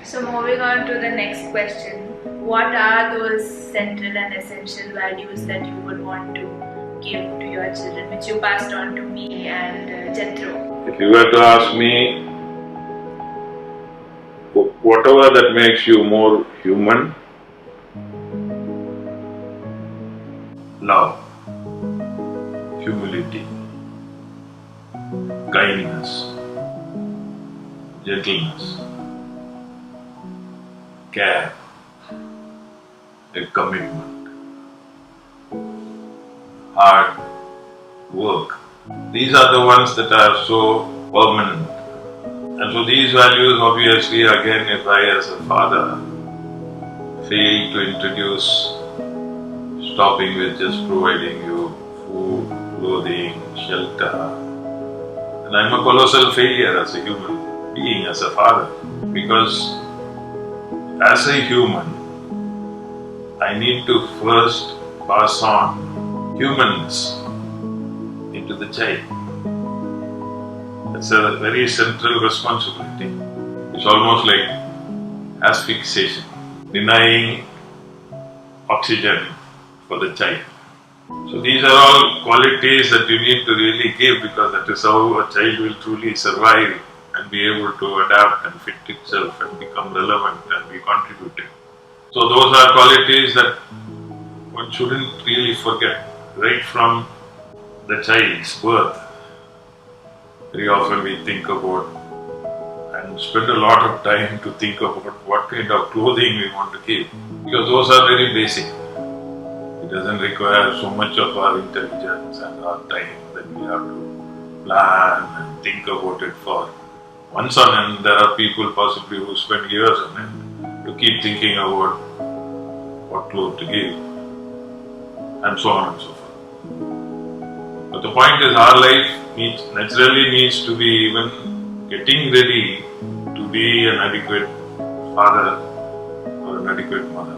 So moving on to the next question, what are those central and essential values that you would want to give to your children, which you passed on to me and Jethro? If you were to ask me, whatever that makes you more human, love, humility, kindness, gentleness, care, a commitment, hard work. These are the ones that are so permanent. And so these values, obviously, again, if I as a father fail to introduce, stopping with just providing you food, clothing, shelter, then I'm a colossal failure as a human being, as a father. Because as a human, I need to first pass on humanness into the child. It's a very central responsibility. It's almost like asphyxiation, denying oxygen for the child. So these are all qualities that you need to really give, because that is how a child will truly survive and be able to adapt and fit itself and become relevant and be contributing. So those are qualities that one shouldn't really forget right from the child's birth. Very often we think about and spend a lot of time to think about what kind of clothing we want to give, because those are very basic. It doesn't require so much of our intelligence and our time that we have to plan and think about it for months on end. There are people possibly who spend years on end to keep thinking about what clothes to give and so on and so forth. But the point is, our life naturally needs to be even getting ready to be an adequate father or an adequate mother.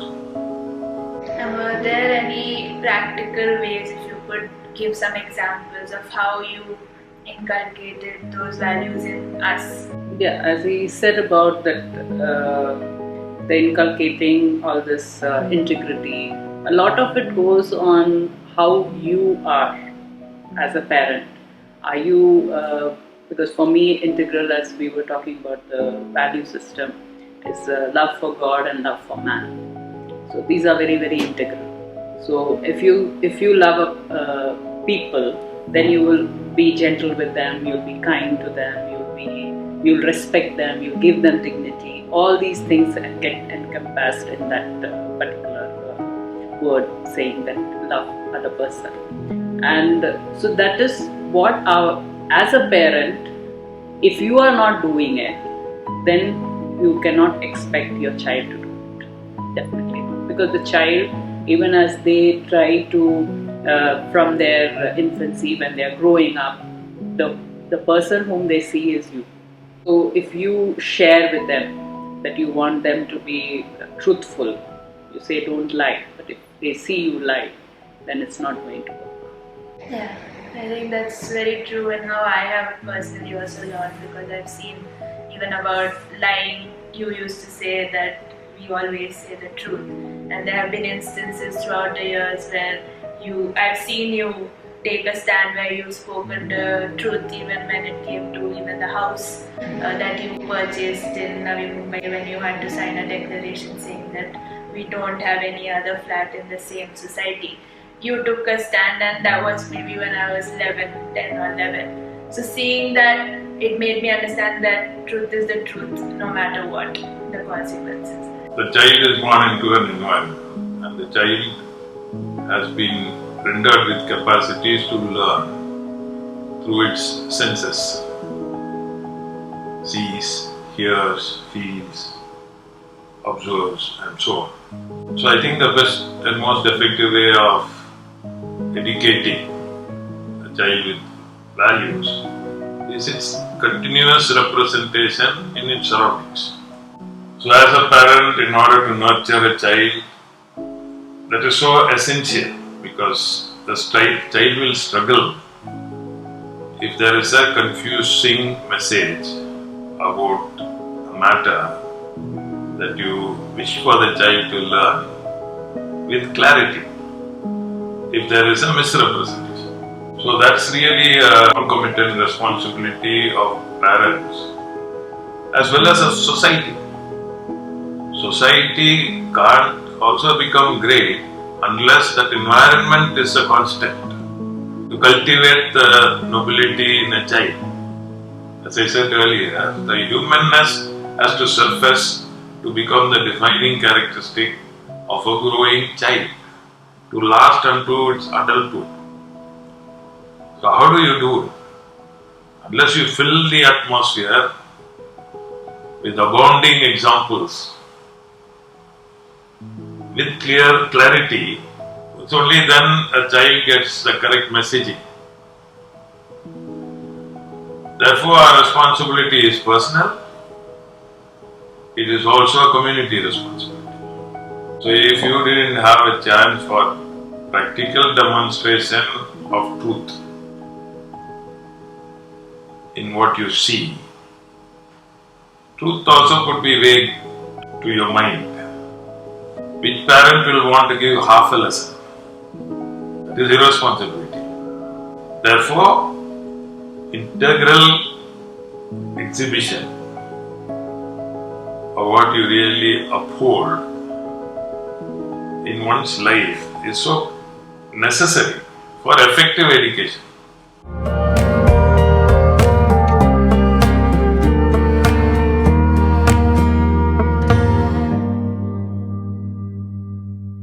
And were there any practical ways, if you could give some examples of how you inculcated those values in us? Yeah, as he said about that, the inculcating all this integrity, a lot of it goes on how you are as a parent. Are you, because for me, integral, as we were talking about the value system, is love for God and love for man. So these are very, very integral. So if you love people, then you will be gentle with them, you'll be kind to them, you'll respect them, you give them dignity. All these things get encompassed in that particular word, saying that love other person. And so that is what as a parent, if you are not doing it, then you cannot expect your child to do it. Definitely not. Because the child, even as they try to, from their infancy, when they are growing up, the person whom they see is you. So if you share with them that you want them to be truthful, you say don't lie, but if they see you lie, then it's not going to work. Yeah, I think that's very true, and how I have personally also learned, because I've seen even about lying, you used to say that we always say the truth, and there have been instances throughout the years where I've seen you take a stand where you've spoken the truth, even when it came to even the house that you purchased in Navi Mumbai, when you had to sign a declaration saying that we don't have any other flat in the same society. You took a stand, and that was maybe when I was 10 or 11. So seeing that, it made me understand that truth is the truth, no matter what the consequences. The child is born into an environment, and the child has been rendered with capacities to learn through its senses. Sees, hears, feels, observes, and so on. So I think the best and most effective way of educating a child with values is its continuous representation in its surroundings. So as a parent, in order to nurture a child, that is so essential, because the child will struggle if there is a confusing message about a matter that you wish for the child to learn with clarity if there is a misrepresentation. So that's really a concomitant responsibility of parents as well as of society. Society can't also become great unless that environment is a constant to cultivate the nobility in a child. As I said earlier, the humanness has to surface to become the defining characteristic of a growing child, to last unto its adulthood. So how do you do it? Unless you fill the atmosphere with abounding examples, with clear clarity, it's only then a child gets the correct messaging. Therefore, our responsibility is personal. It is also a community responsibility. So if you didn't have a chance for practical demonstration of truth in what you see, truth also could be vague to your mind. Which parent will want to give half a lesson? It is irresponsibility. Therefore, integral exhibition of what you really uphold in one's life is so necessary for effective education.